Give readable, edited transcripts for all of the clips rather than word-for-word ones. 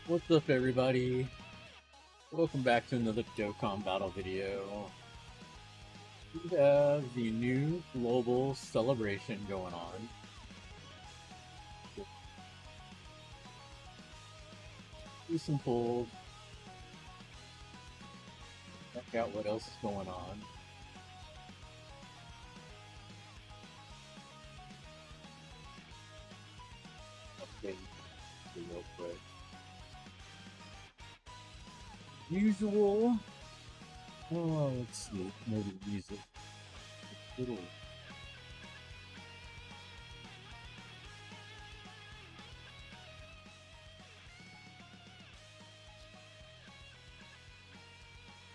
What's up, everybody? Welcome back to another Dokkan Battle video. We have the new global celebration going on. Do some polls, check out what else is going on. Update real quick. Usual. Oh, let's see. Maybe music. Little.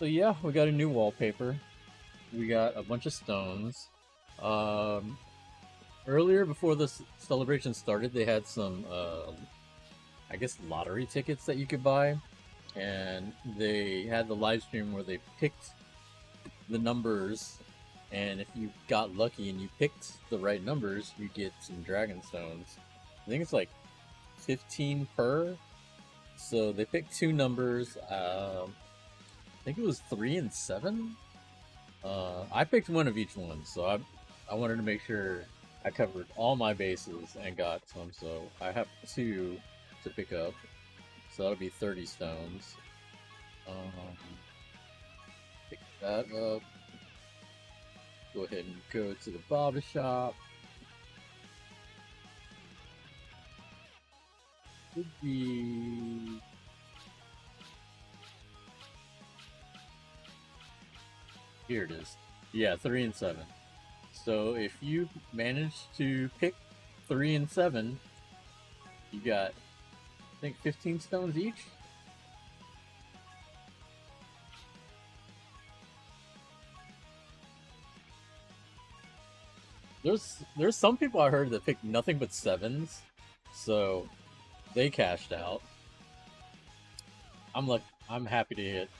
So yeah, we got a new wallpaper. We got a bunch of stones. Um, Earlier, before the celebration started, they had some, I guess, lottery tickets that you could buy, and they had the live stream where they picked the numbers, and if you got lucky and you picked the right numbers, you get some dragon stones. I think it's like 15 per. So they picked two numbers. I think it was 3 and 7. I picked one of each one, so I wanted to make sure I covered all my bases and got some. So I have two to pick up, so that'll be 30 stones. Pick that up. Go ahead and go to the barber shop. Should be here. It is. Yeah, 3 and 7. So if you manage to pick 3 and 7, you got, I think, 15 stones each. There's some people I heard that picked nothing but 7s, so they cashed out. I'm happy to hit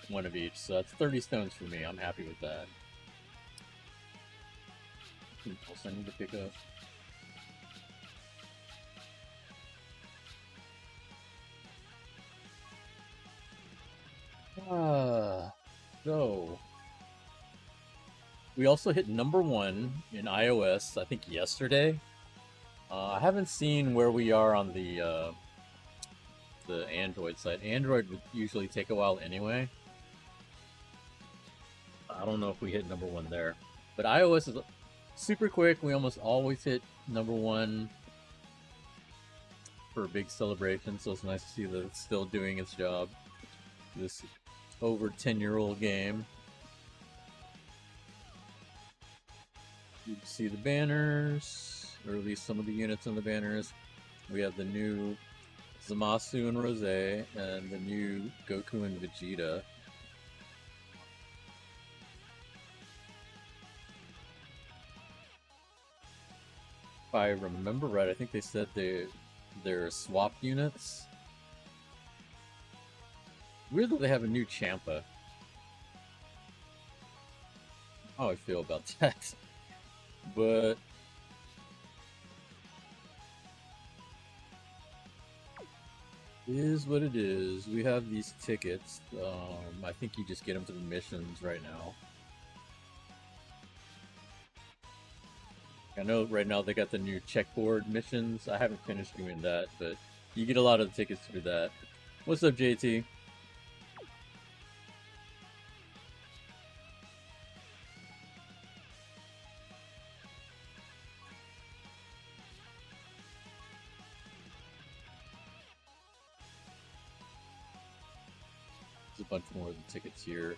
one of each, so that's 30 stones for me. I'm happy with that. What else I need to pick up? So we also hit #1 in iOS, I think yesterday. I haven't seen where we are on the Android side. Android would usually take a while anyway. I don't know if we hit #1 there, but iOS is super quick. We almost always hit #1 for a big celebration, so it's nice to see that it's still doing its job. This over 10-year-old game. You can see the banners, or at least some of the units on the banners. We have the new Zamasu and Rose, and the new Goku and Vegeta. If I remember right, I think they said they're swap units. Weird that they have a new Champa. How I feel about that. But it is what it is. We have these tickets. I think you just get them through missions right now. I know right now they got the new checkboard missions. I haven't finished doing that, but you get a lot of the tickets through that. What's up, JT? There's a bunch more of the tickets here.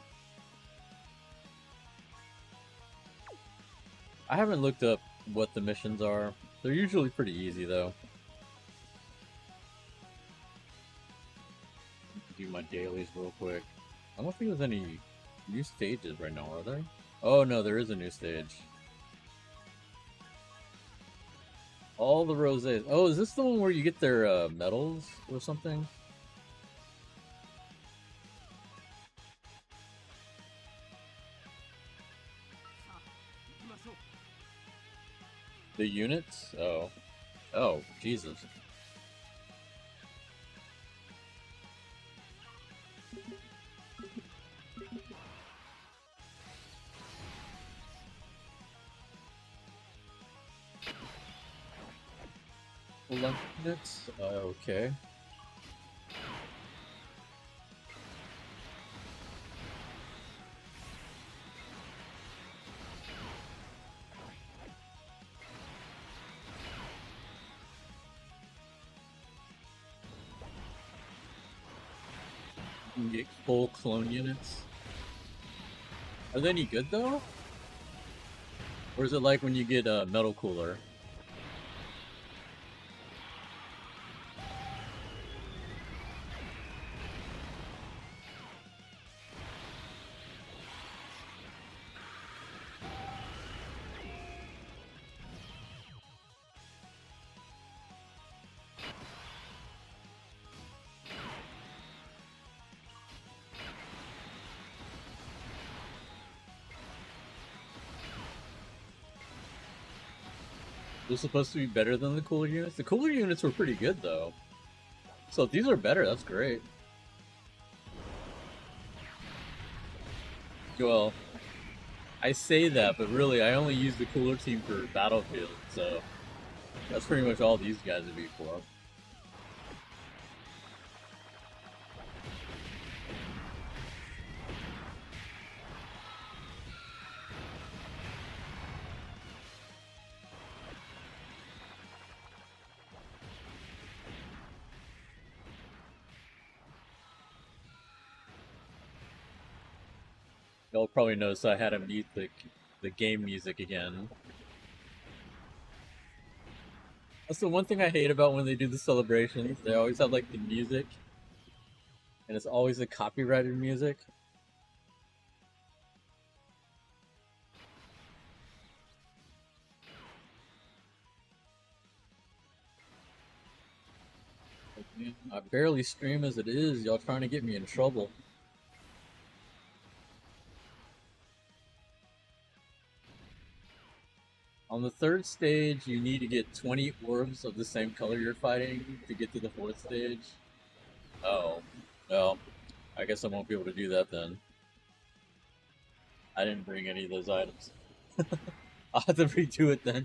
I haven't looked up what the missions are. They're usually pretty easy, though. Do my dailies real quick. I don't think there's any new stages right now, are there? Oh no, there is a new stage. All the roses. Oh, is this the one where you get their medals or something? The units? Oh. Oh, Jesus. Spelunk units? Okay. You can get full clone units. Are they any good though? Or is it like when you get a metal cooler? They're supposed to be better than the cooler units? The cooler units were pretty good though. So if these are better, that's great. Well, I say that, but really I only use the cooler team for Battlefield, so that's pretty much all these guys would be for. Y'all probably noticed I had to mute the game music again. That's the one thing I hate about when they do the celebrations. They always have like the music, and it's always the copyrighted music. I barely stream as it is. Y'all trying to get me in trouble. On the third stage, you need to get 20 orbs of the same color you're fighting to get to the fourth stage. Oh, well, I guess I won't be able to do that then. I didn't bring any of those items. I'll have to redo it then.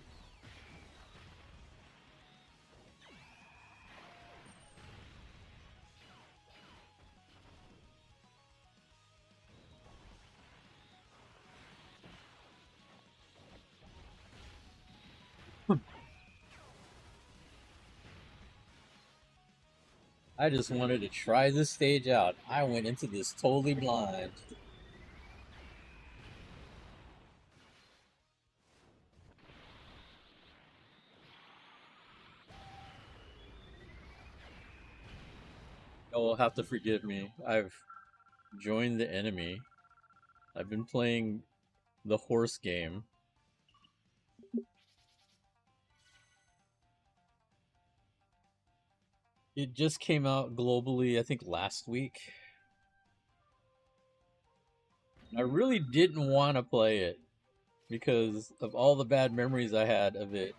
I just wanted to try this stage out. I went into this totally blind. You'll have to forgive me. I've joined the enemy. I've been playing the horse game. It just came out globally, I think last week. I really didn't want to play it because of all the bad memories I had of it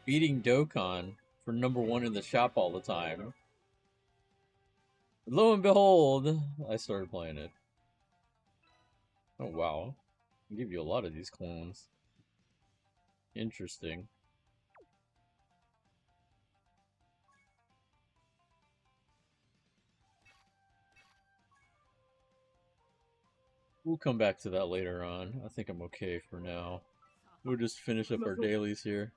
beating Dokkan for #1 in the shop all the time. Lo and behold, I started playing it. Oh wow. I'll give you a lot of these clones. Interesting. We'll come back to that later on. I think I'm okay for now. We'll just finish up our dailies here.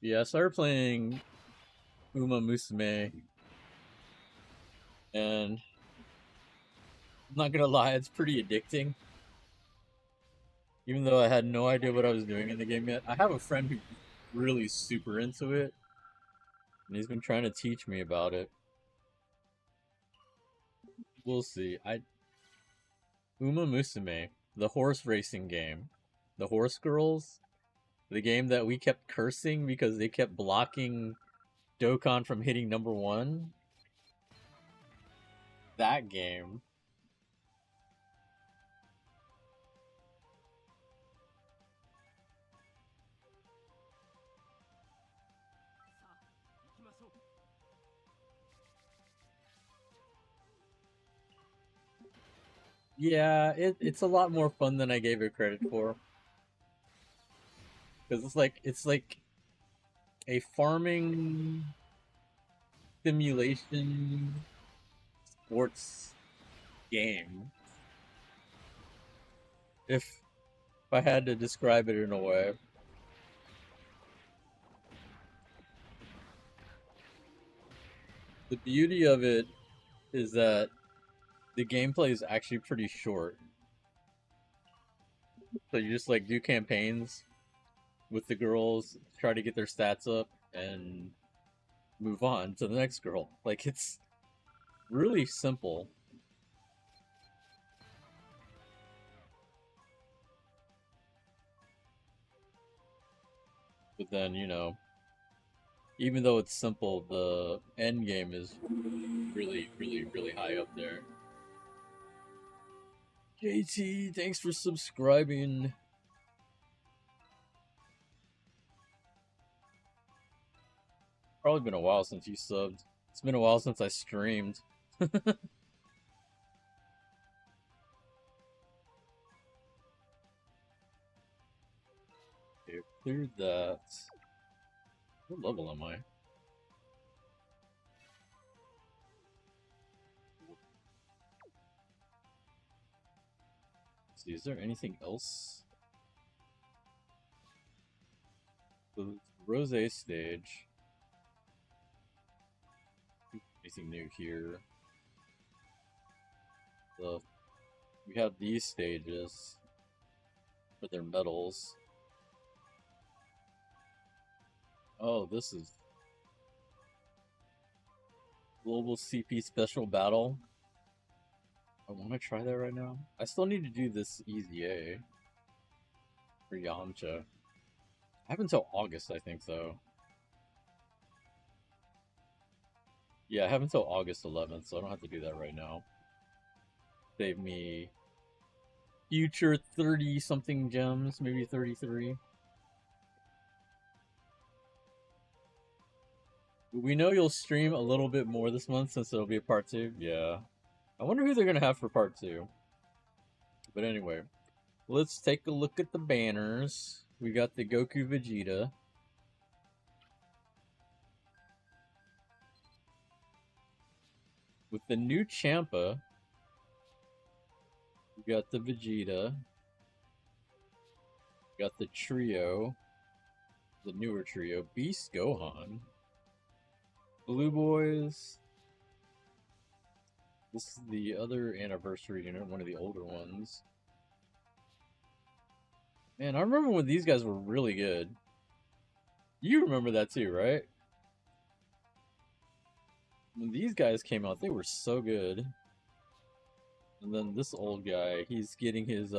Yeah, I started playing Uma Musume, and I'm not gonna lie, it's pretty addicting. Even though I had no idea what I was doing in the game yet. I have a friend who's really super into it, and he's been trying to teach me about it. We'll see. Uma Musume, the horse racing game, the horse girls, the game that we kept cursing because they kept blocking Dokkan from hitting #1. That game. Yeah, it's a lot more fun than I gave it credit for. Because it's like a farming simulation sports game. If I had to describe it in a way. The beauty of it is that the gameplay is actually pretty short. So you just like do campaigns with the girls, try to get their stats up, and move on to the next girl. Like it's really simple. But then, even though it's simple, the end game is really, really, really high up there. JT, thanks for subscribing. Probably been a while since you subbed. It's been a while since I streamed. Okay, cleared that. What level am I? Let's see, is there anything else? The Rose stage. Anything new here? The We have these stages for their medals. Oh, this is Global CP Special Battle. I want to try that right now. I still need to do this Easy A for Yamcha. I have until August, I think, though. Yeah, I have until August 11th, so I don't have to do that right now. Save me future 30 something gems, maybe 33. We know you'll stream a little bit more this month since it'll be a part 2. Yeah. I wonder who they're going to have for part 2. But anyway, let's take a look at the banners. We got the Goku Vegeta. With the new Champa, we got the Vegeta. We got the trio, the newer trio, Beast Gohan, Blue Boys. This is the other anniversary unit, one of the older ones. Man, I remember when these guys were really good. You remember that too, right? When these guys came out, they were so good. And then this old guy, he's getting his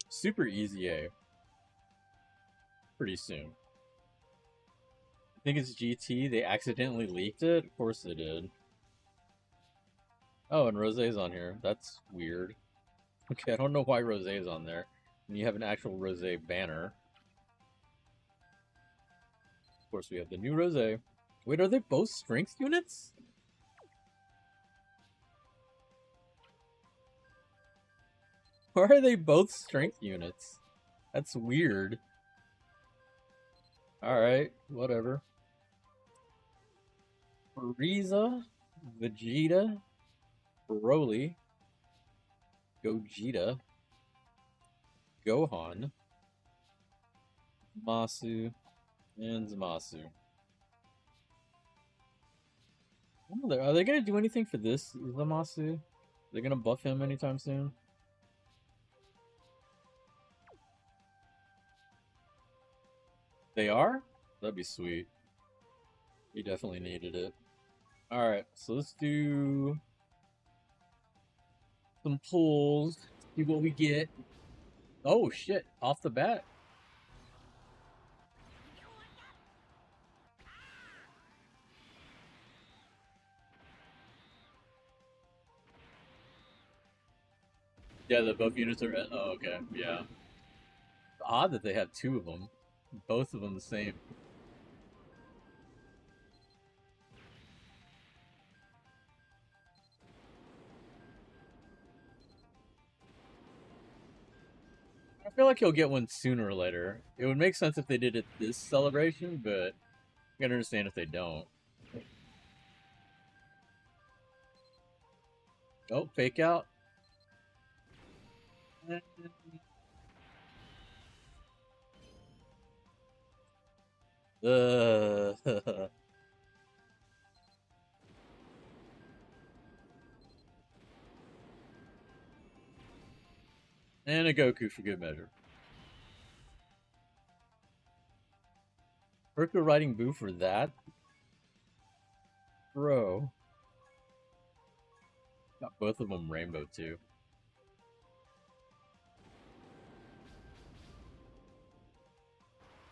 super easy A pretty soon. I think it's GT. They accidentally leaked it. Of course they did. Oh, and Rosé's on here. That's weird. Okay, I don't know why Rosé's on there. And you have an actual Rosé banner. Of course, we have the new Rosé. Wait, are they both strength units? Why are they both strength units? That's weird. Alright, whatever. Frieza, Vegeta, Broly, Gogeta, Gohan, Masu, and Zamasu. Are they gonna do anything for this Zamasu? They're gonna buff him anytime soon? They are? That'd be sweet. He definitely needed it. Alright, so let's do some pulls. See what we get. Oh shit, off the bat. Yeah, the buff units are. Oh, okay. Yeah. Odd that they have two of them. Both of them the same. feel like he'll get one sooner or later. It would make sense if they did it this celebration, but I can understand if they don't. Oh, fake out. Uh, and a Goku for good measure. Hercule riding Boo for that? Bro. Got both of them rainbow too.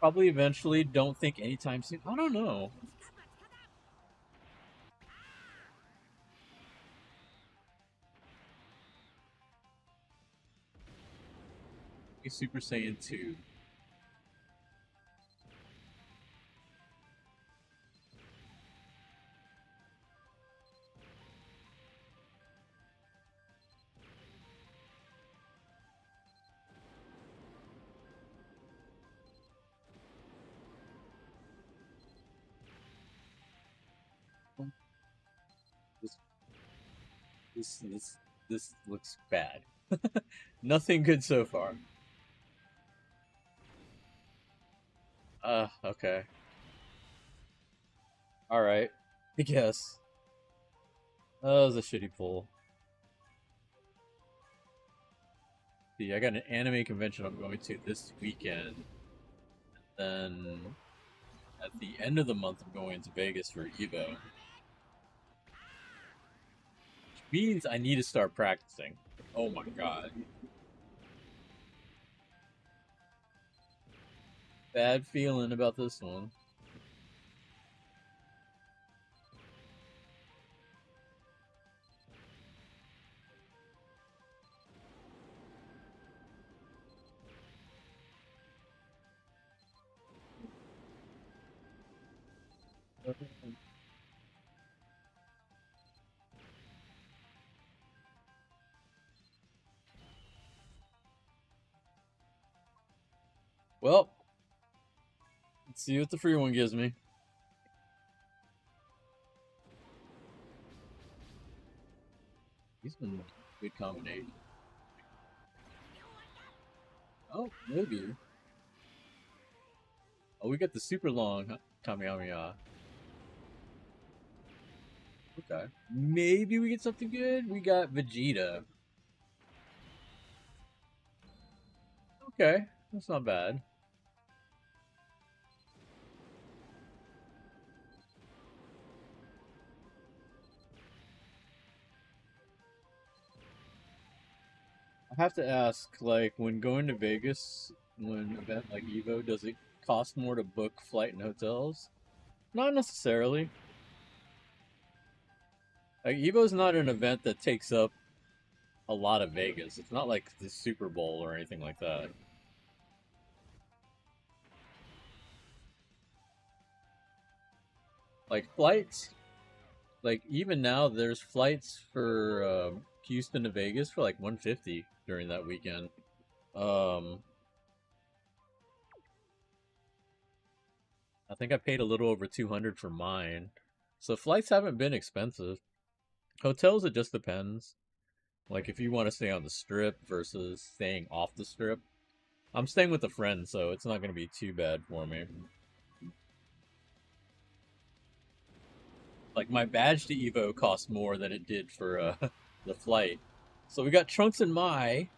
Probably eventually, don't think anytime soon. I don't know. Super Saiyan 2. This this this this looks bad. Nothing good so far. Okay. Alright. I guess. That was a shitty pull. See, I got an anime convention I'm going to this weekend. Then at the end of the month I'm going to Vegas for Evo. Which means I need to start practicing. Oh my god. Bad feeling about this one. Well, let's see what the free one gives me. He's been a good combination. Oh, maybe. Oh, we got the super long Kamehameha. Okay. Maybe we get something good. We got Vegeta. Okay, that's not bad. I have to ask, like, when going to Vegas, when an event like Evo, does it cost more to book flight and hotels? Not necessarily. Like, Evo's not an event that takes up a lot of Vegas. It's not like the Super Bowl or anything like that. Like, flights, like, even now, there's flights for Houston to Vegas for like 150 during that weekend. Um, I think I paid a little over 200 for mine. So flights haven't been expensive. Hotels, it just depends. Like if you want to stay on the strip versus staying off the strip. I'm staying with a friend, so it's not going to be too bad for me. Like my badge to Evo cost more than it did for the flight. So we got Trunks and Mai.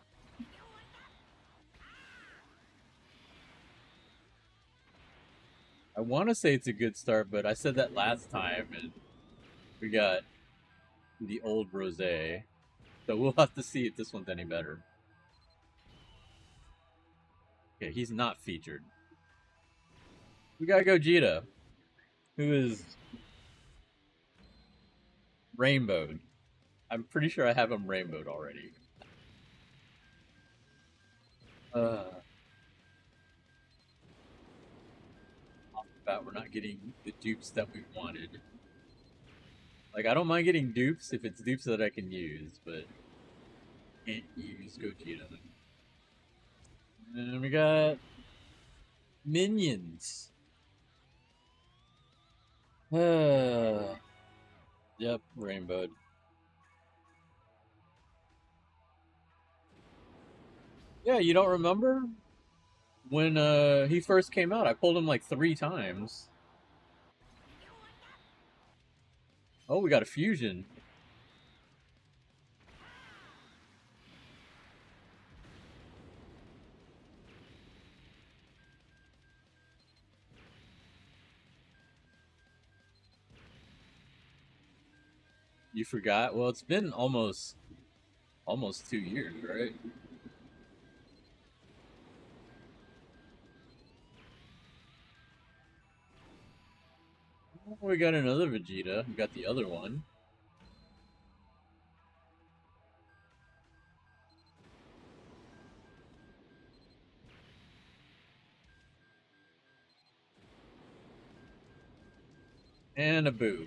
I want to say it's a good start, but I said that last time, and we got the old Rose. So we'll have to see if this one's any better. Okay, he's not featured. We got Gogeta, who is rainbowed. I'm pretty sure I have him rainbowed already. Off the bat, we're not getting the dupes that we wanted. Like, I don't mind getting dupes if it's dupes that I can use, but can't use Gogeta. And we got minions. Yep, rainbow. Yeah, you don't remember? When he first came out, I pulled him like 3 times. Oh, we got a fusion. You forgot? Well, it's been almost 2 years, right? Oh, we got another Vegeta. We got the other one. And a Boo.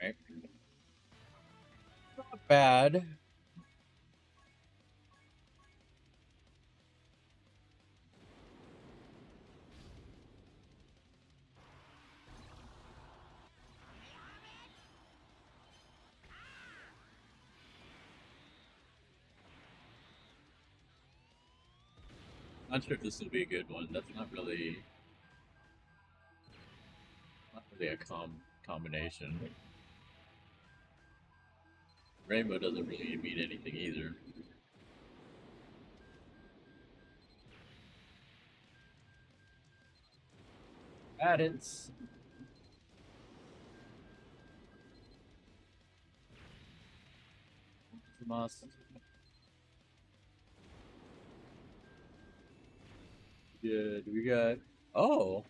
Alright. Not bad. Not sure if this will be a good one. That's not really a combination. Rainbow doesn't really mean anything either. Addits. Must. Good. We got. Oh,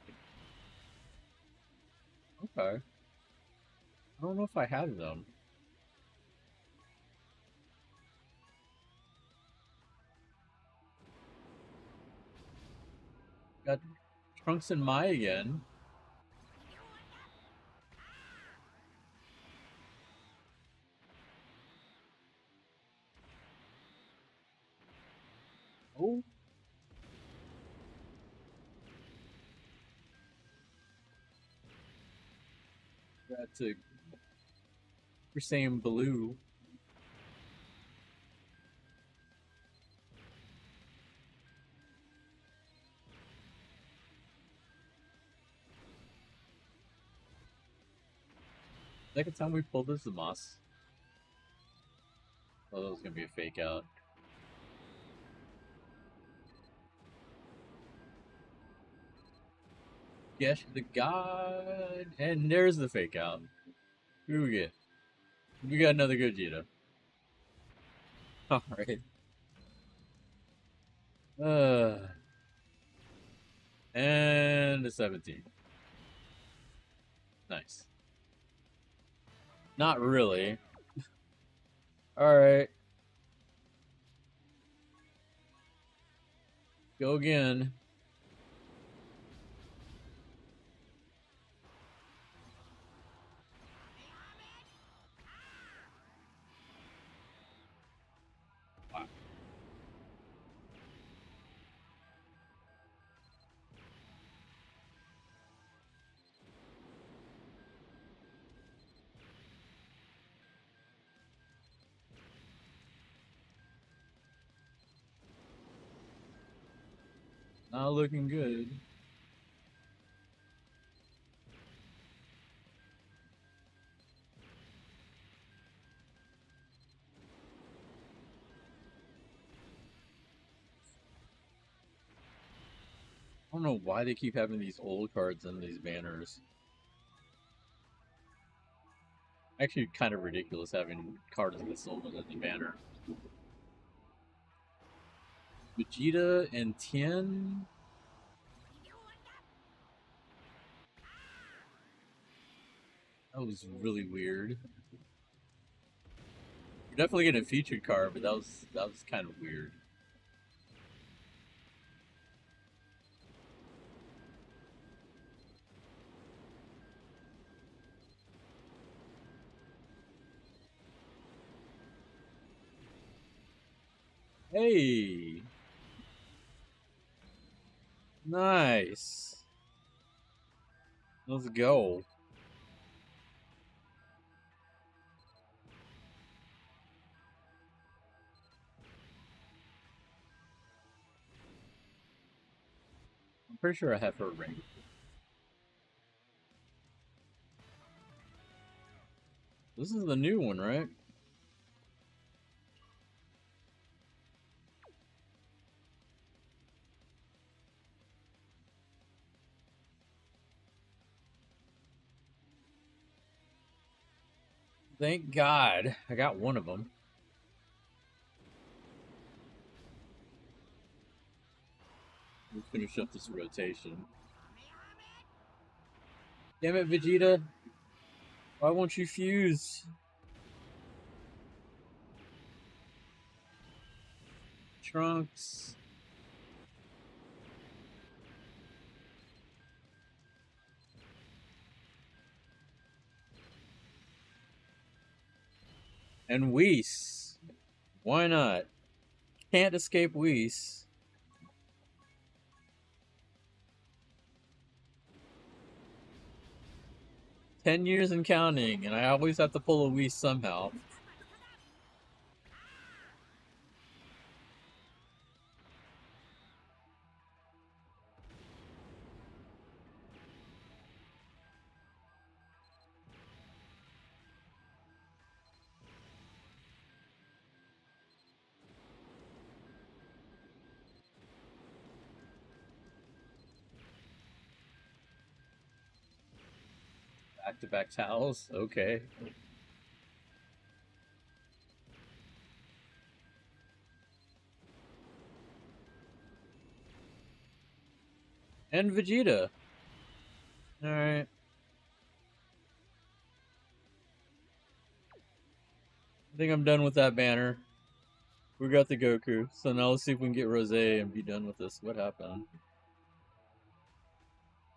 okay. I don't know if I have them. Got Trunks and Mai again. Oh, that's a. We're saying blue. Second time we pulled this, the Moss. Oh, that was gonna be a fake out. Guess the god, and there's the fake out. Who do we get? We got another Gogeta. All right. Uh, and a 17. Nice. Not really. All right. Go again. Wow. Not looking good. I don't know why they keep having these old cards in these banners. Actually, kind of ridiculous having cards this old in the banner. Vegeta and Tien. That was really weird. We're definitely getting a featured card, but that was kind of weird. Hey, Nice. Let's go. I'm pretty sure I have her ring. This is the new one, right? Thank God. I got one of them. Let's finish up this rotation. Damn it, Vegeta. Why won't you fuse? Trunks. And Whis. Why not? Can't escape Whis. "10 years and counting, and I always have to pull a Whis somehow." Back-to-back towels? Okay. And Vegeta. Alright. I think I'm done with that banner. We got the Goku. So now let's see if we can get Rose and be done with this. What happened?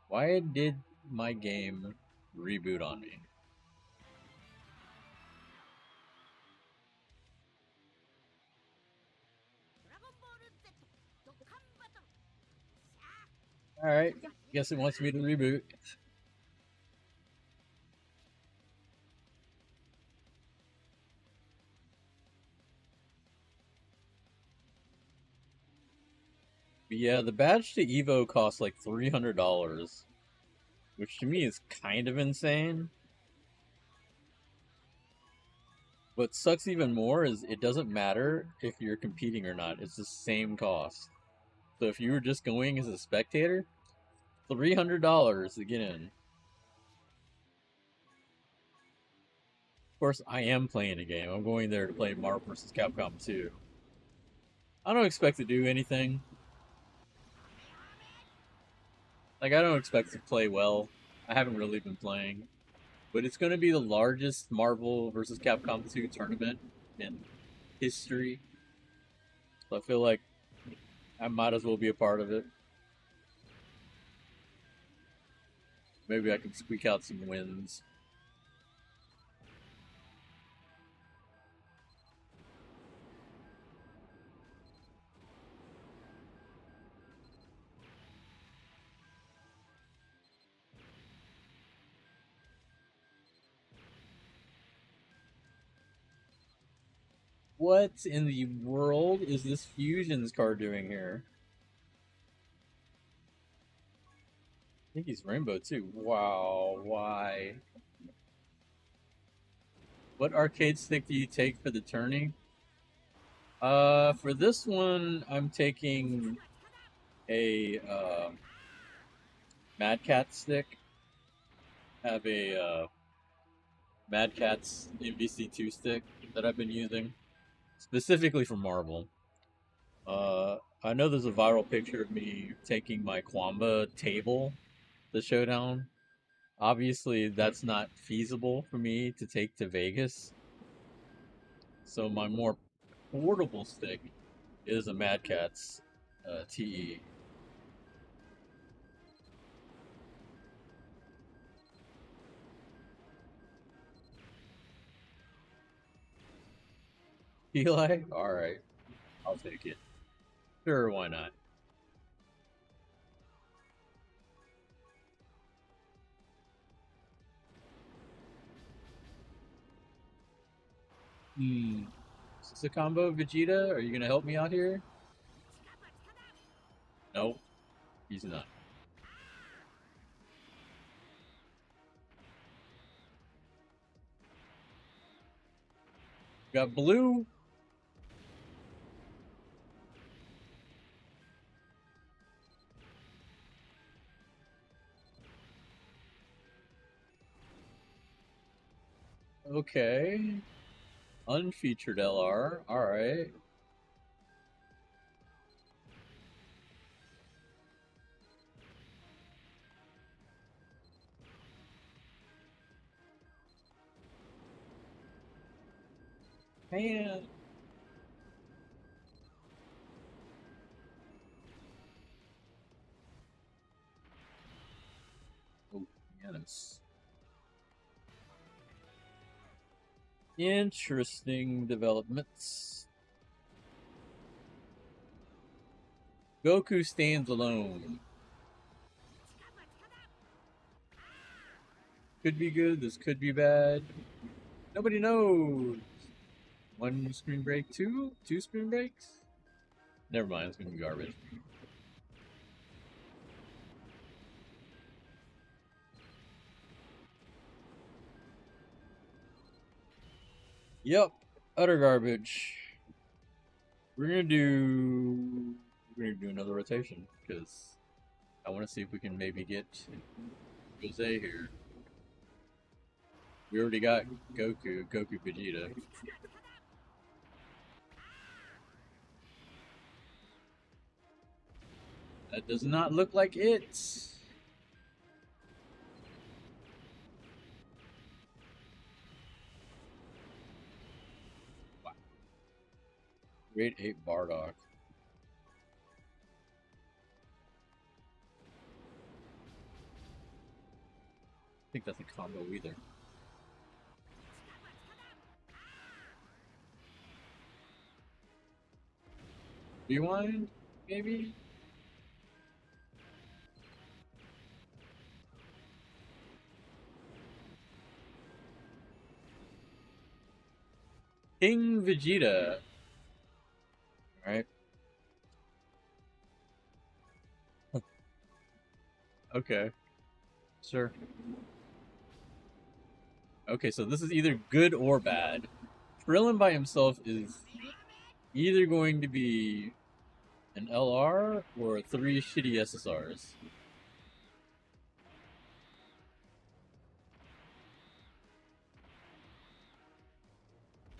Why did my game reboot on me? Alright. Guess it wants me to reboot. But yeah, the badge to Evo costs like $300, which to me is kind of insane. What sucks even more is it doesn't matter if you're competing or not. It's the same cost. So if you were just going as a spectator, $300 to get in. Of course, I am playing a game. I'm going there to play Marvel vs. Capcom 2. I don't expect to do anything. Like, I don't expect to play well. I haven't really been playing. But it's going to be the largest Marvel vs. Capcom 2 tournament in history. So I feel like I might as well be a part of it. Maybe I can squeak out some wins. What in the world is this Fusions card doing here? I think he's Rainbow too. Wow, why? What arcade stick do you take for the tourney? For this one, I'm taking a Mad Cat stick. I have a Mad Cat's MVC2 stick that I've been using specifically for Marvel. I know there's a viral picture of me taking my Kwamba table, the showdown. Obviously, that's not feasible for me to take to Vegas. So my more portable stick is a Mad Catz TE. Eli? Alright, I'll take it. Sure, why not? Hmm. Is this a combo, Vegeta? Are you gonna help me out here? Nope, he's not. Got blue. Okay. Unfeatured LR. Alright. Man. Oh, yes. Interesting developments. Goku stands alone. Could be good, this could be bad. Nobody knows. One screen break, two screen breaks? Never mind, it's gonna be garbage. Yep, utter garbage. We're gonna do another rotation because I want to see if we can maybe get Jose here. We already got Goku Vegeta. That does not look like it. Grade 8 Bardock. I think that's a combo either. Rewind, maybe? King Vegeta. Alright. Okay. Sure. Okay, so this is either good or bad. Krillin by himself is either going to be an LR or three shitty SSRs.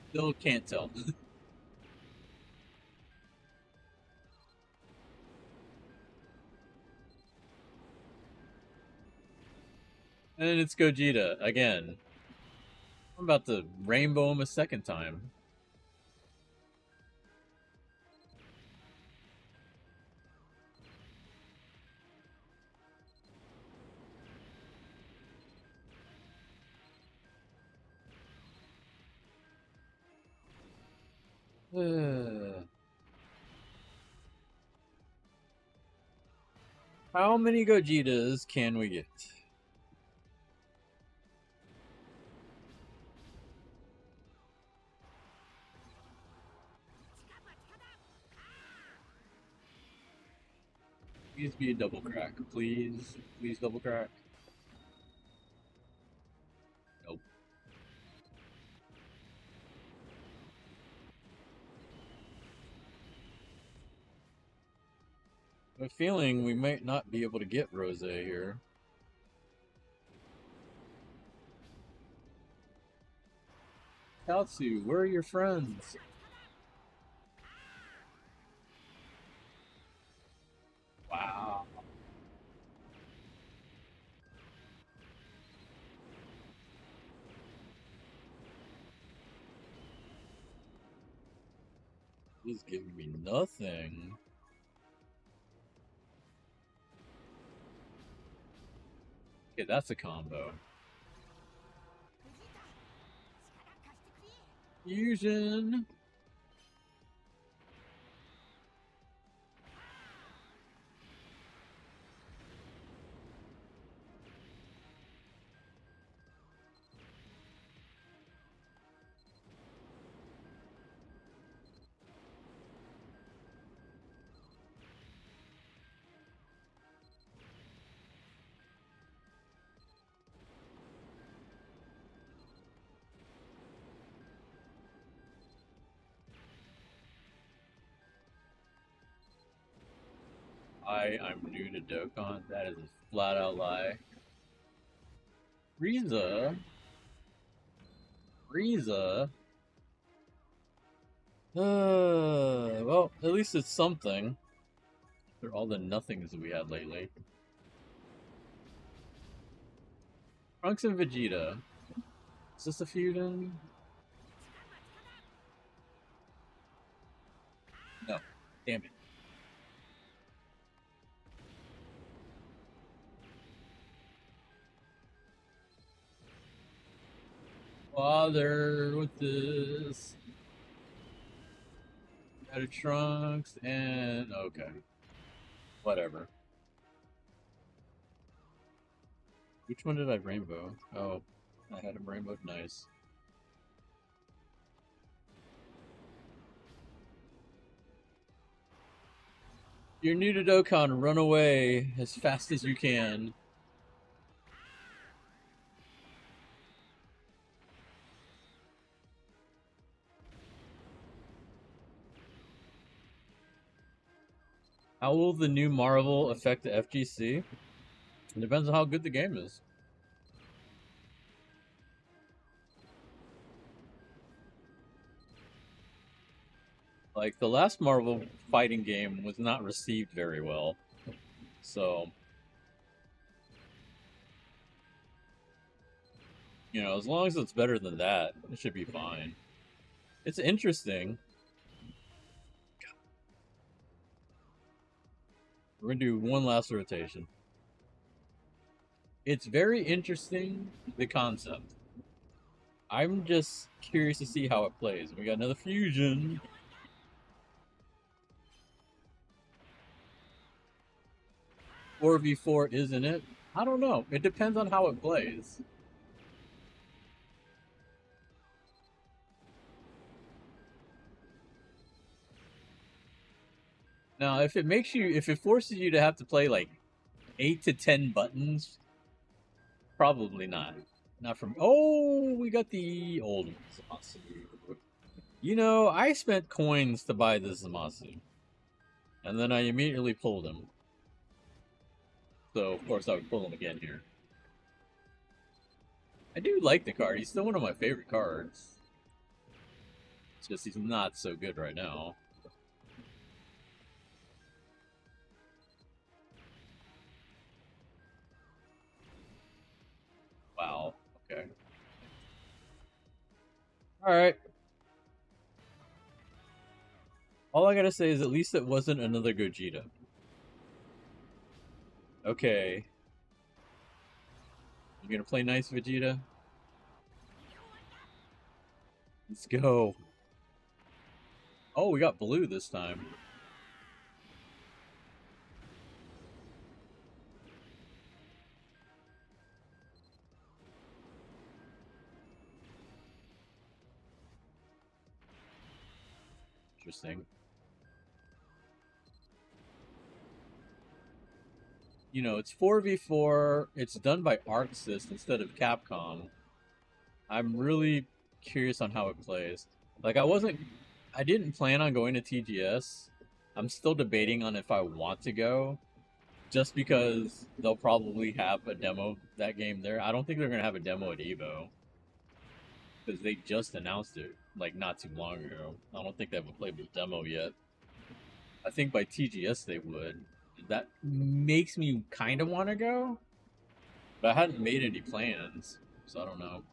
Still can't tell. And it's Gogeta again. I'm about to rainbow him a second time. How many Gogetas can we get? Please be a double crack. Please. Please double crack. Nope. I have a feeling we might not be able to get Rose here. Tatsu, where are your friends? Wow. This is giving me nothing. Okay, that's a combo. Fusion. I'm new to Dokkan. That is a flat out lie. Frieza. Frieza. Well, at least it's something. After all the nothings that we had lately. Trunks and Vegeta. Is this a fusion? No. Damn it. Bother with this. Out of Trunks and okay. Whatever. Which one did I rainbow? Oh, I had him rainbowed. Nice. You're new to Dokkan. Run away as fast as you can. How will the new Marvel affect the FGC? It depends on how good the game is. Like, the last Marvel fighting game was not received very well. So, you know, as long as it's better than that, it should be fine. It's interesting. We're gonna do one last rotation. It's very interesting, the concept. I'm just curious to see how it plays. We got another fusion. 4v4, isn't it? I don't know. It depends on how it plays. Now, if it forces you to have to play like 8 to 10 buttons, probably not. Not from. Oh, we got the old Zamasu. You know, I spent coins to buy this Zamasu, and then I immediately pulled him. So of course I would pull him again here. I do like the card. He's still one of my favorite cards. It's just he's not so good right now. Wow. Okay. Alright. All I gotta say is at least it wasn't another Gogeta. Okay. You gonna play nice, Vegeta? Let's go. Oh, we got blue this time. Interesting. You know, it's 4v4. It's done by ArcSys instead of Capcom. I'm really curious on how it plays. Like, I didn't plan on going to TGS. I'm still debating on if I want to go, just because they'll probably have a demo of that game there. I don't think they're gonna have a demo at Evo because they just announced it like not too long ago. I don't think they have a playable demo yet. I think by TGS they would. That makes me kind of want to go, but I hadn't made any plans, so I don't know.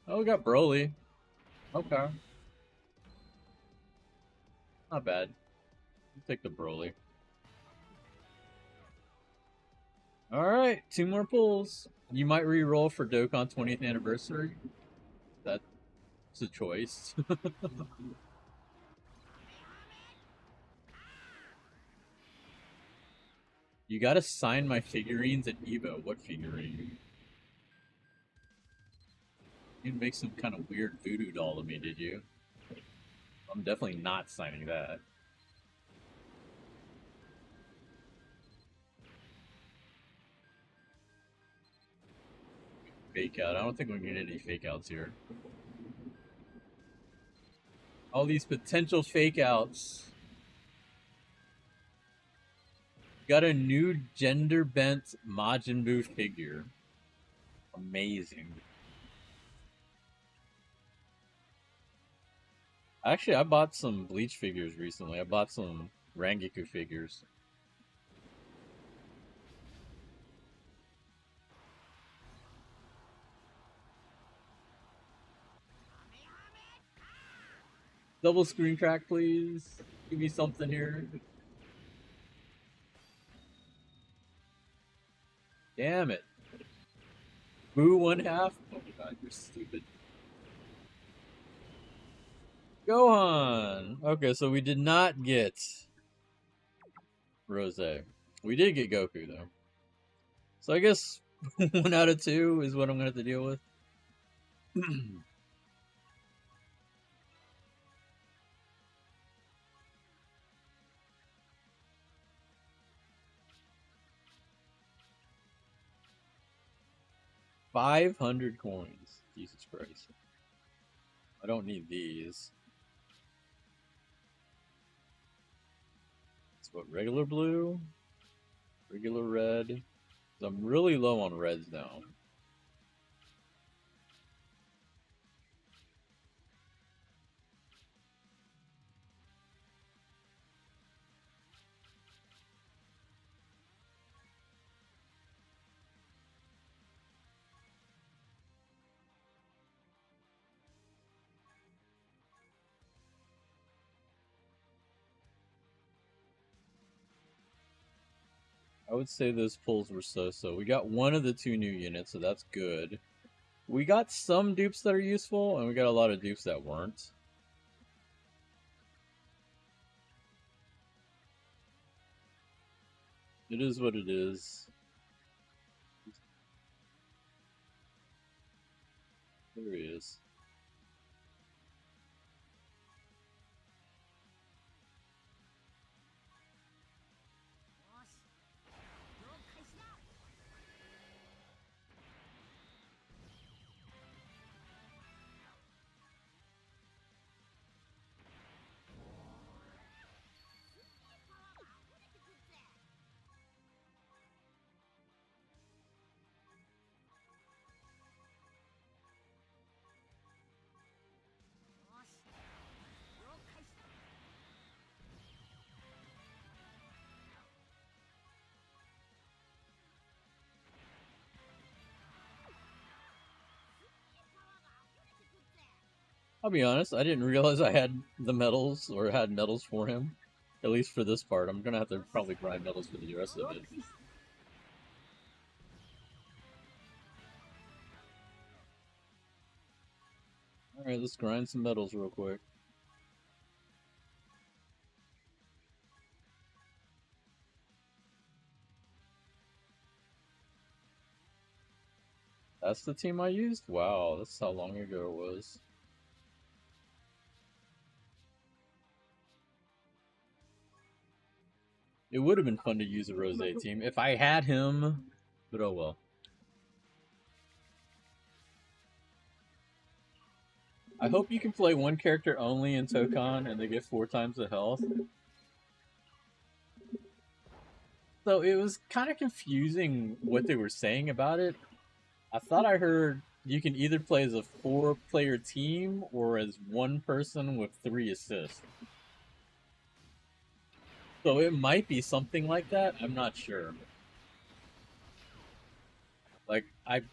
Oh, we got Broly. Okay, not bad. I'll take the Broly. All right, two more pulls. You might re-roll for Dokkan 20th anniversary. That's a choice. You gotta sign my figurines at Evo. What figurine? You'd make some kind of weird voodoo doll of me, did you? I'm definitely not signing that. Fake out. I don't think we're gonna get any fake outs here. All these potential fake outs. Got a new gender bent Majin Buu figure. Amazing. Actually, I bought some Bleach figures recently. I bought some Rangiku figures. Double screen crack, please. Give me something here. Damn it. Boo one half? Oh my god, you're stupid. Gohan! Okay, so we did not get Rose. We did get Goku, though. So I guess 1 out of 2 is what I'm going to have to deal with. 500 coins. Jesus Christ. I don't need these. It's what, regular blue? Regular red? I'm really low on reds now. I would say those pulls were so-so. We got one of the 2 new units, so that's good. We got some dupes that are useful, and we got a lot of dupes that weren't. It is what it is. There he is. I'll be honest, I didn't realize I had the medals, or had medals for him. At least for this part. I'm gonna have to probably grind medals for the rest of it. Alright, let's grind some medals real quick. That's the team I used? Wow, that's how long ago it was. It would have been fun to use a Rose team if I had him, but oh well. I hope you can play one character only in Tokon and they get 4 times the health. So it was kind of confusing what they were saying about it. I thought I heard you can either play as a 4-player team or as one person with 3 assists. So it might be something like that. I'm not sure. Like, I'm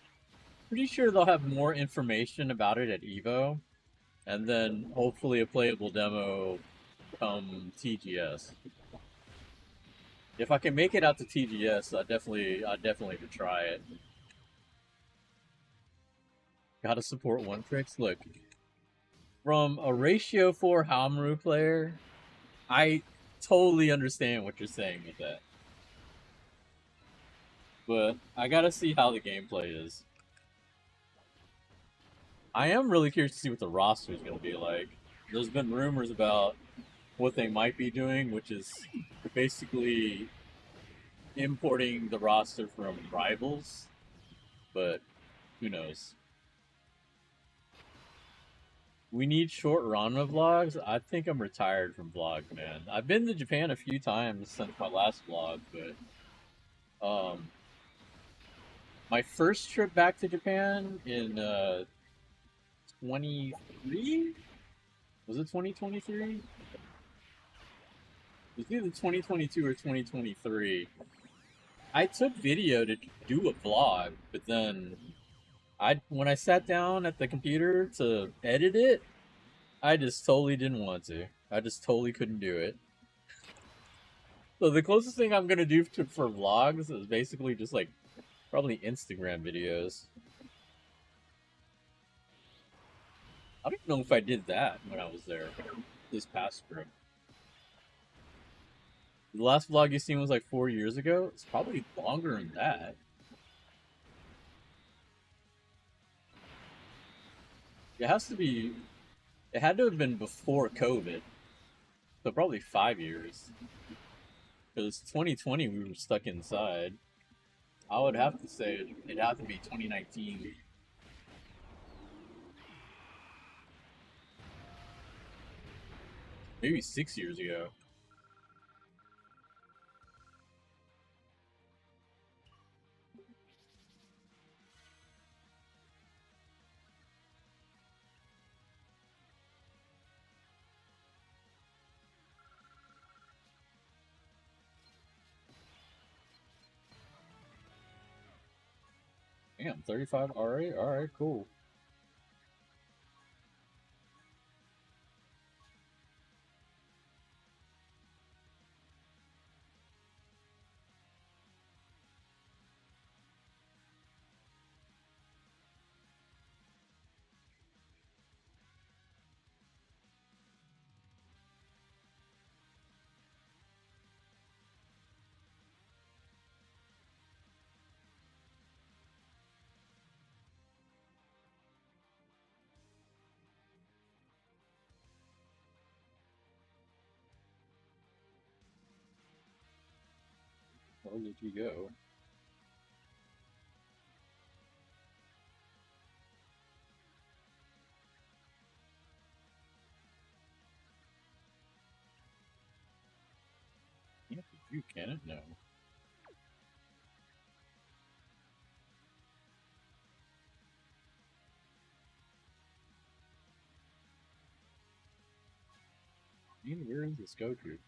pretty sure they'll have more information about it at EVO, and then hopefully a playable demo come TGS. If I can make it out to TGS, I'd definitely could try it. Gotta support one tricks. Look, from a ratio 4 Haomaru player, I totally understand what you're saying with that. But I gotta see how the gameplay is. I am really curious to see what the roster is going to be like. There's been rumors about what they might be doing, which is basically importing the roster from rivals, but who knows? We need short Ranma vlogs. I think I'm retired from vlogs, man. I've been to Japan a few times since my last vlog, but my first trip back to Japan in 23, was it 2023? It was either 2022 or 2023. I took video to do a vlog, but then when I sat down at the computer to edit it, I just totally didn't want to. I just totally couldn't do it. So the closest thing I'm gonna do for vlogs is basically just like probably Instagram videos. I don't know if I did that when I was there this past trip. The last vlog you seen was like 4 years ago. It's probably longer than that. It has to be. It had to have been before COVID, so probably 5 years. Because 2020 we were stuck inside. I would have to say it'd have to be 2019. Maybe 6 years ago. Damn, 35 already? Alright, cool. Where did you go? Yeah, you can it? No. Where is this go to?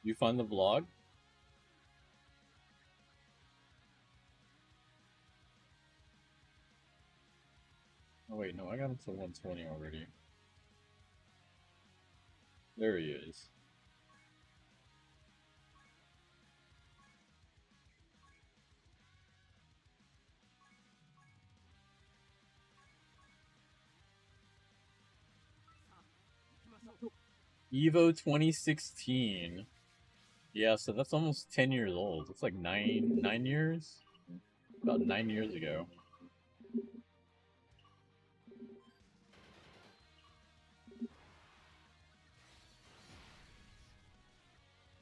You find the vlog? Oh wait, no, I got him to 120 already. There he is. Evo 2016. Yeah, so that's almost 10 years old. It's like nine years? About 9 years ago.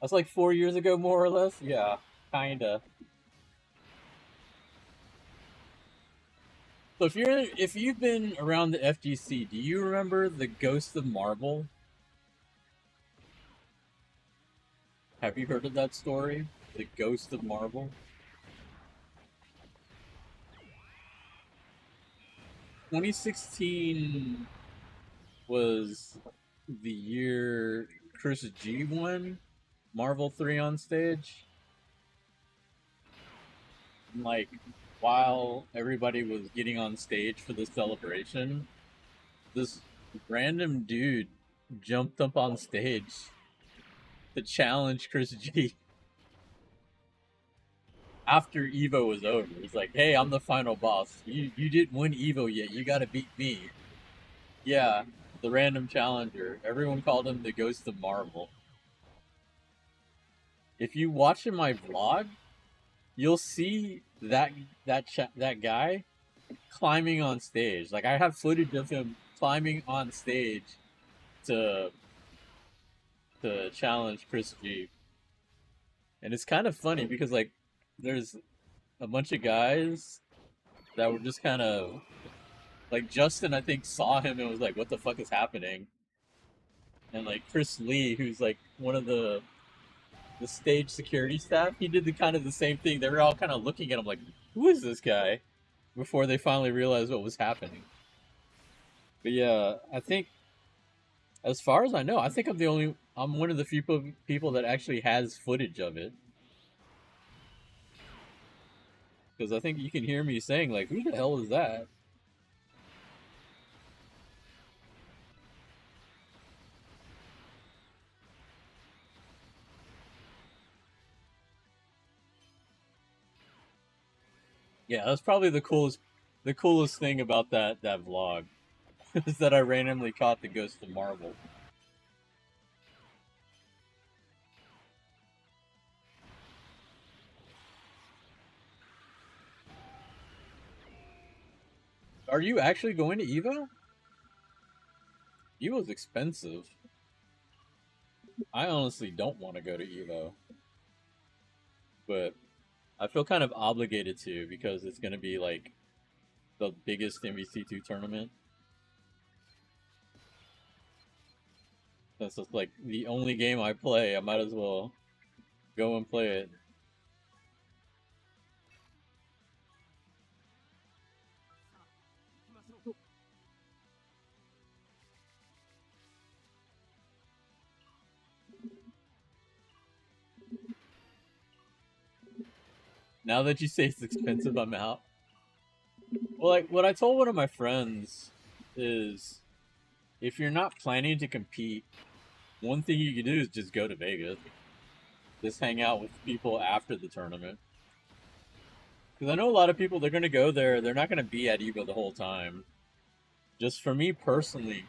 That's like 4 years ago, more or less? Yeah, kinda. So if you've been around the FGC, do you remember the Ghost of Marble? Have you heard of that story? The Ghost of Marble? 2016 was the year Chris G won Marvel 3 on stage. And like, while everybody was getting on stage for the celebration, this random dude jumped up on stage to challenge Chris G after Evo was over. He's like, "Hey, I'm the final boss. You didn't win Evo yet. You got to beat me." Yeah, the random challenger. Everyone called him the Ghost of Marvel. If you watch in my vlog, you'll see that guy climbing on stage. Like I have footage of him climbing on stage to challenge Chris G. And it's kind of funny because like there's a bunch of guys that were just kind of like Justin I think saw him and was like, "What the fuck is happening?" And like Chris Lee, who's like one of the stage security staff, he did the kind of the same thing. They were all kind of looking at him like, "Who is this guy?" Before they finally realized what was happening. But yeah, I think as far as I know, I think I'm one of the few people that actually has footage of it. Because I think you can hear me saying like, "Who the hell is that?" Yeah, that's probably the coolest thing about that vlog is that I randomly caught the Ghost of Marvel. Are you actually going to Evo? Evo's expensive. I honestly don't want to go to Evo, but I feel kind of obligated to because it's going to be like the biggest MVC2 tournament. Since it's like the only game I play, I might as well go and play it. Now that you say it's expensive, I'm out. Well, like what I told one of my friends is if you're not planning to compete, one thing you can do is just go to Vegas. Just hang out with people after the tournament. Because I know a lot of people, they're going to go there, they're not going to be at Evo the whole time. Just for me personally,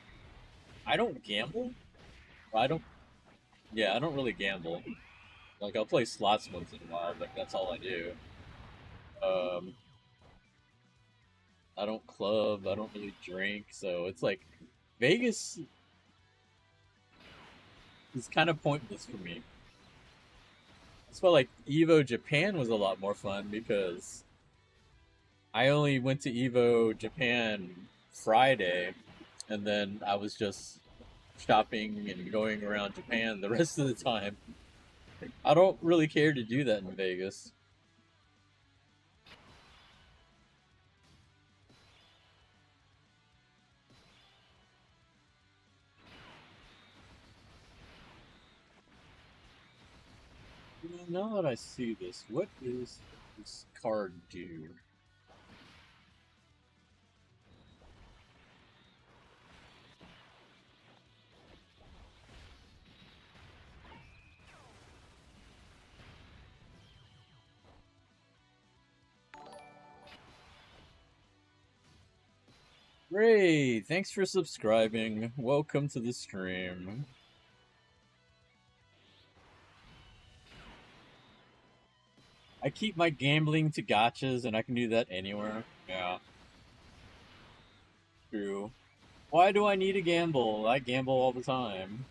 I don't gamble. I don't, yeah, I don't really gamble. Like, I'll play slots once in a while, but that's all I do. Um, I don't club, I don't really drink, so it's like Vegas is kind of pointless for me. That's why, like, Evo Japan was a lot more fun because I only went to Evo Japan Friday, and then I was just shopping and going around Japan the rest of the time. I don't really care to do that in Vegas. Now that I see this, what is this card do? Ray, thanks for subscribing. Welcome to the stream. I keep my gambling to gotchas and I can do that anywhere. Yeah, true. Why do I need to gamble? I gamble all the time.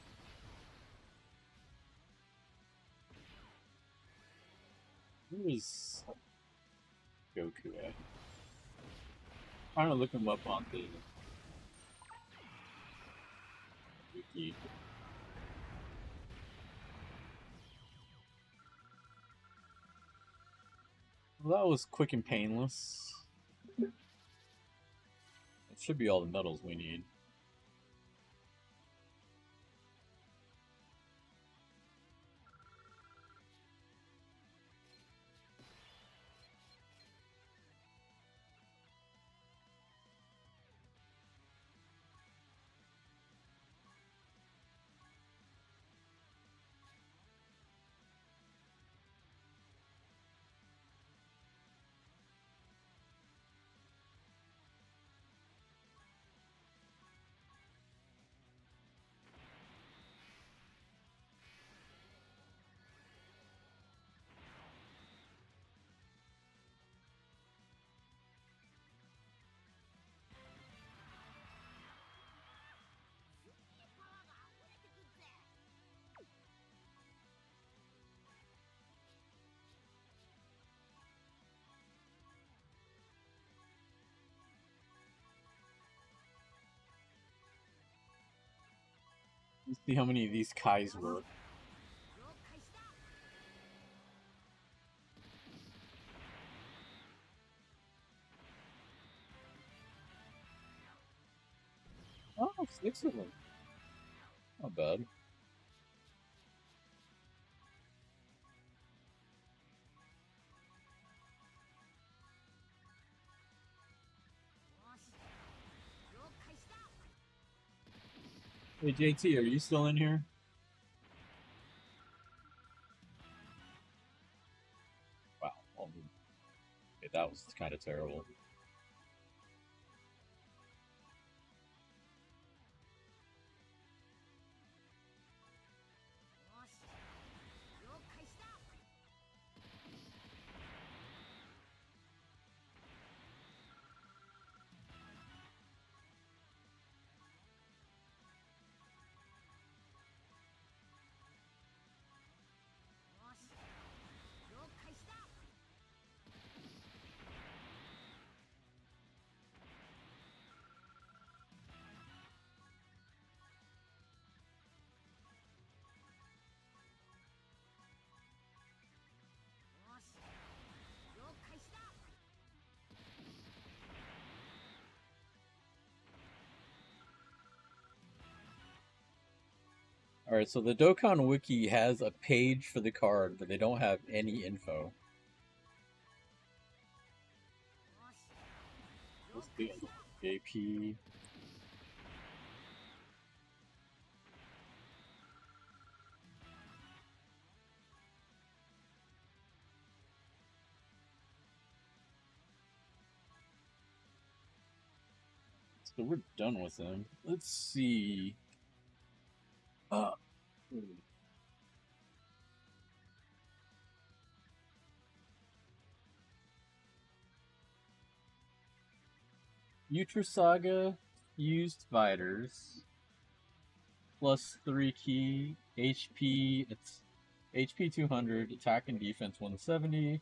Where is Goku at? I'm trying to look him up on the wiki. Well, that was quick and painless. It should be all the medals we need. Let's see how many of these Kais work. Oh, 6 of them. Not bad. Hey JT, are you still in here? Wow. Okay, that was kind of terrible. All right, so the Dokkan Wiki has a page for the card, but they don't have any info. Let's see. JP. So we're done with them. Let's see. Uh, Future Saga used fighters +3 key HP. It's HP 200, attack and defense 170,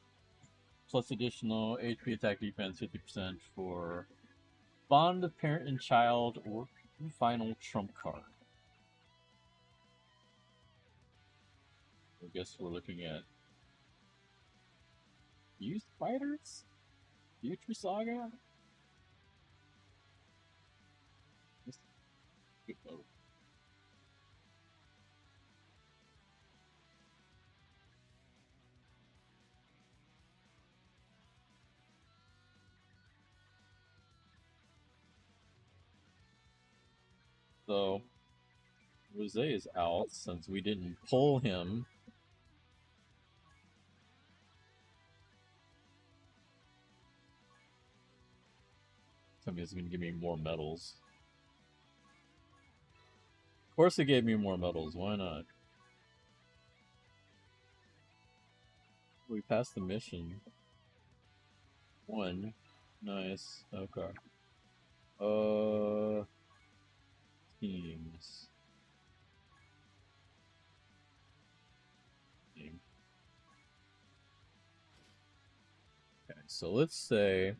plus additional HP attack defense 50% for Bond of Parent and Child or Final Trump card. I guess we're looking at used fighters? Future Saga? So, Rose is out since we didn't pull him. Somebody's going to give me more medals. Of course, it gave me more medals. Why not? We passed the mission. 1. Nice. Okay. Teams. Team. Okay, so let's say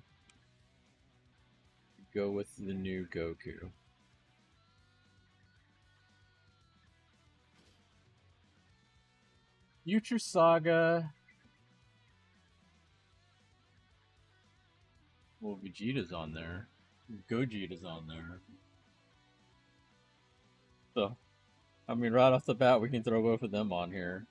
go with the new Goku. Future Saga. Well, Vegeta's on there. Gogeta's on there. So, I mean, right off the bat, we can throw both of them on here.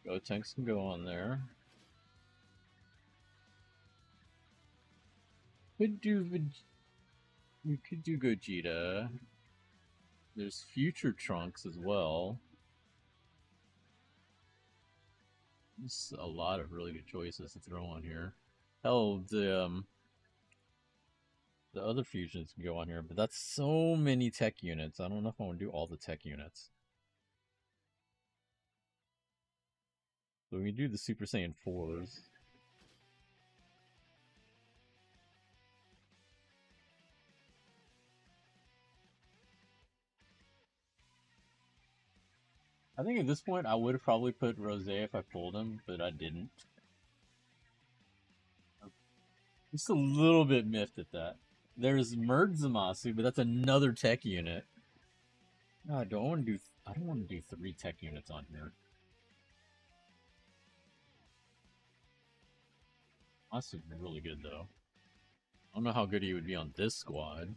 Gotenks can go on there. Could do we could do Gogeta. There's future Trunks as well. There's a lot of really good choices to throw on here. Hell, the other fusions can go on here, but that's so many tech units. I don't know if I want to do all the tech units. So we do the Super Saiyan 4s. I think at this point I would have probably put Rose if I pulled him, but I didn't. Just a little bit miffed at that. There's Merge Zamasu, but that's another tech unit. No, I don't want to do. I don't want to do 3 tech units on here. Masu's really good though. I don't know how good he would be on this squad.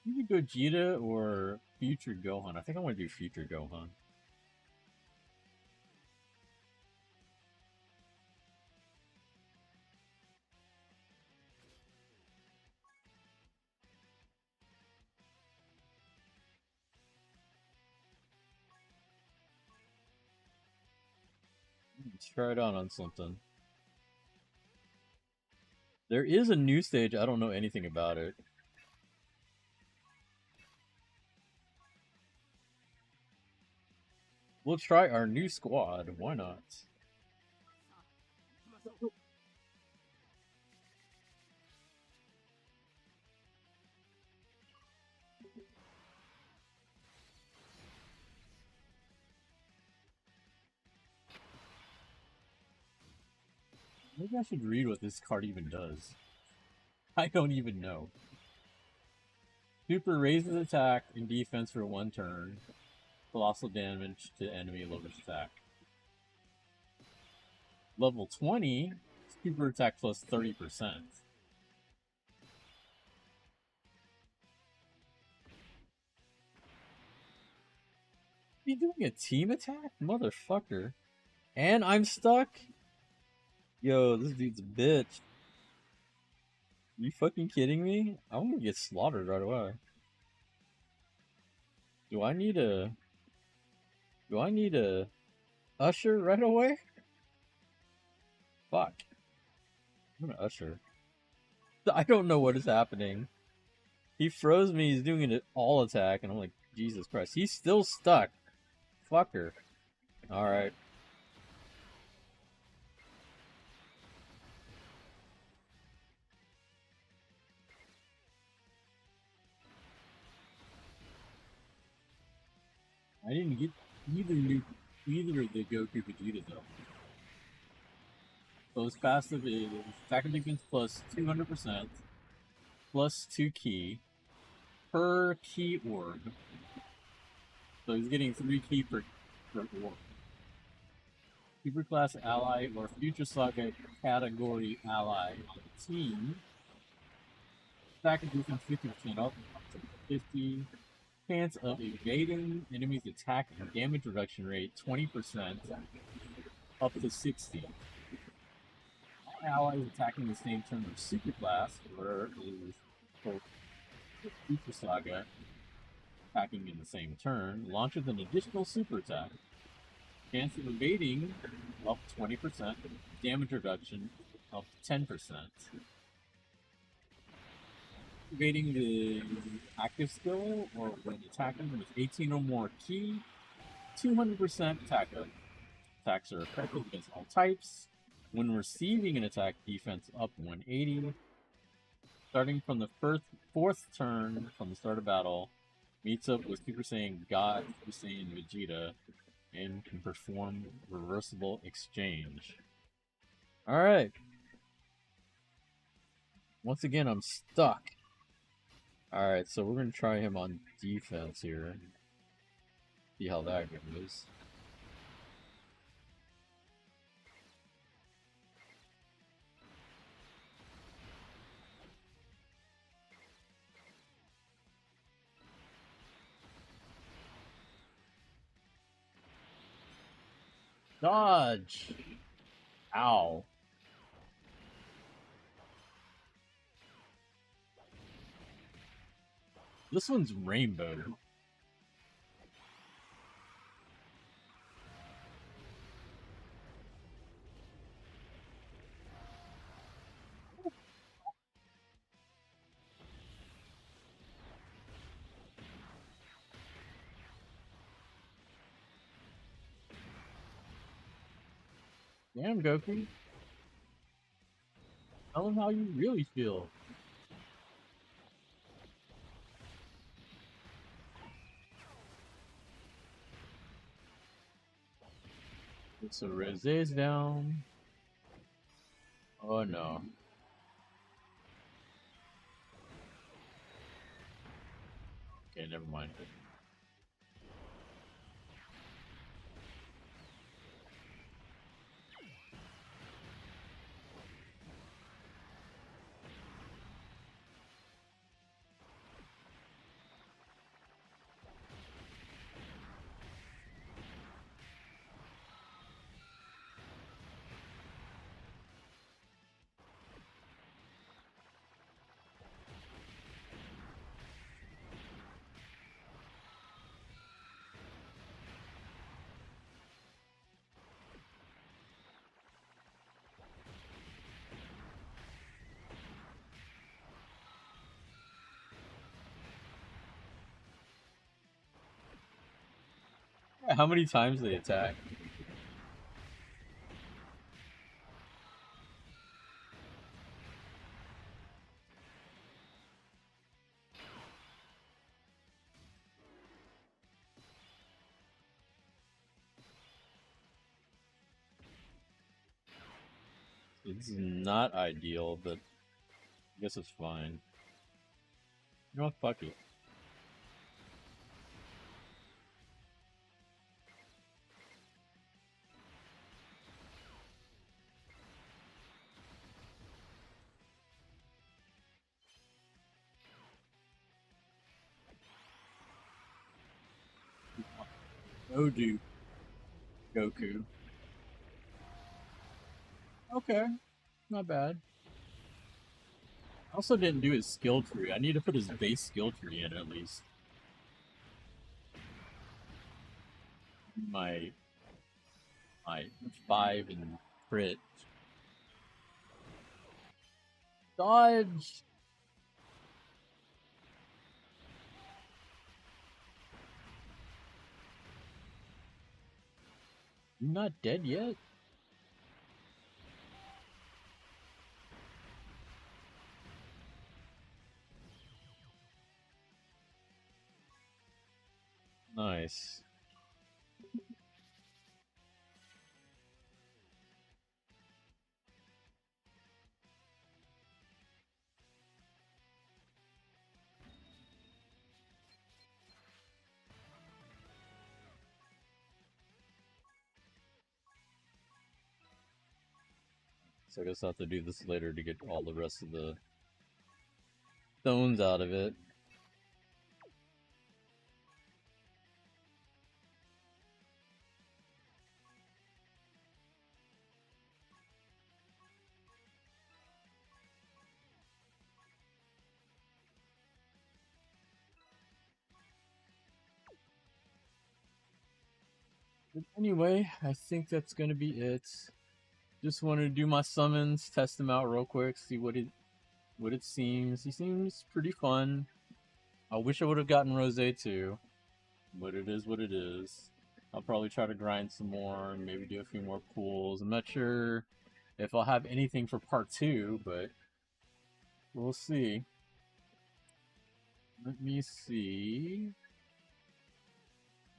Maybe Gogeta or Future Gohan. I think I want to do Future Gohan. Let's try it out on something. There is a new stage. I don't know anything about it. We'll try our new squad. Why not? Maybe I should read what this card even does. I don't even know. Super raises attack and defense for 1 turn. Colossal damage to enemy lowers attack. Level 20, super attack plus 30%. You doing a team attack? Motherfucker. And I'm stuck? Yo, this dude's a bitch. You fucking kidding me? I'm gonna get slaughtered right away. Do I need a... Do I need a... Usher right away? Fuck. I'm gonna Usher. I don't know what is happening. He froze me, he's doing an all attack, and I'm like, Jesus Christ. He's still stuck. Fucker. Alright. I didn't get either of the Goku Vegeta though. So his passive is attack and defense plus 200%, plus 2 key, per key orb. So he's getting 3 key per orb. Superclass ally or Future Saga category ally on the team. Attack and defense 50% up to 50. Chance of evading enemies' attack and damage reduction rate 20% up to 60. All allies attacking the same turn of Superclass, or is for Future Saga attacking in the same turn, launches an additional super attack. Chance of evading up 20%, damage reduction up 10%. Evading the active skill or when attacking with 18 or more key, 200% attack up. Attacks are effective against all types. When receiving an attack, defense up 180. Starting from the fourth turn from the start of battle, meets up with Super Saiyan God, Super Saiyan Vegeta, and can perform reversible exchange. Alright. Once again, I'm stuck. Alright, so we're going to try him on defense here. See how that goes. Dodge! Ow. This one's rainbow. Damn, Goku. Tell him how you really feel. So Rosé's down. Oh no. Okay, never mind. How many times they attack? It's not ideal, but I guess it's fine. You know what? Fuck it. No, dude. Goku. Okay, not bad. I also didn't do his skill tree. I need to put his base skill tree in at least. My my 5 and crit. Dodge! You not dead yet? Nice. So I guess I'll have to do this later to get all the rest of the stones out of it. But anyway, I think that's gonna be it. Just wanted to do my summons, test them out real quick, see what it seems. He seems pretty fun. I wish I would have gotten Rose too, but it is what it is. I'll probably try to grind some more and maybe do a few more pools. I'm not sure if I'll have anything for part 2, but we'll see. Let me see.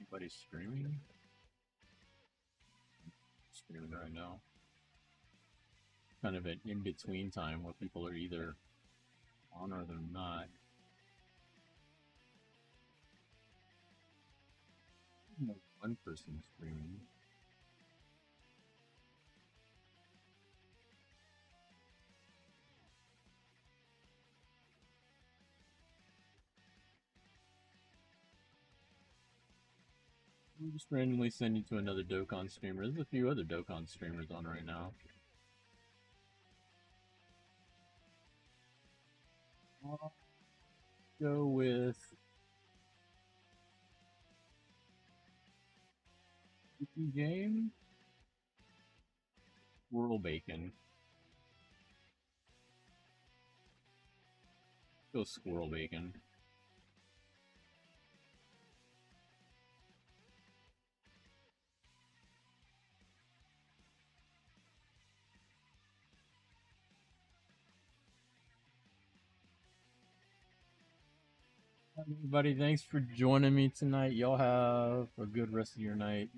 Anybody streaming? Streaming right now. Kind of an in-between time where people are either on or they're not. One person streaming. We'll just randomly send you to another Dokkan streamer. There's a few other Dokkan streamers on right now. I'll go with Game Squirrel Bacon. Go Squirrel Bacon. Everybody, thanks for joining me tonight. Y'all have a good rest of your night.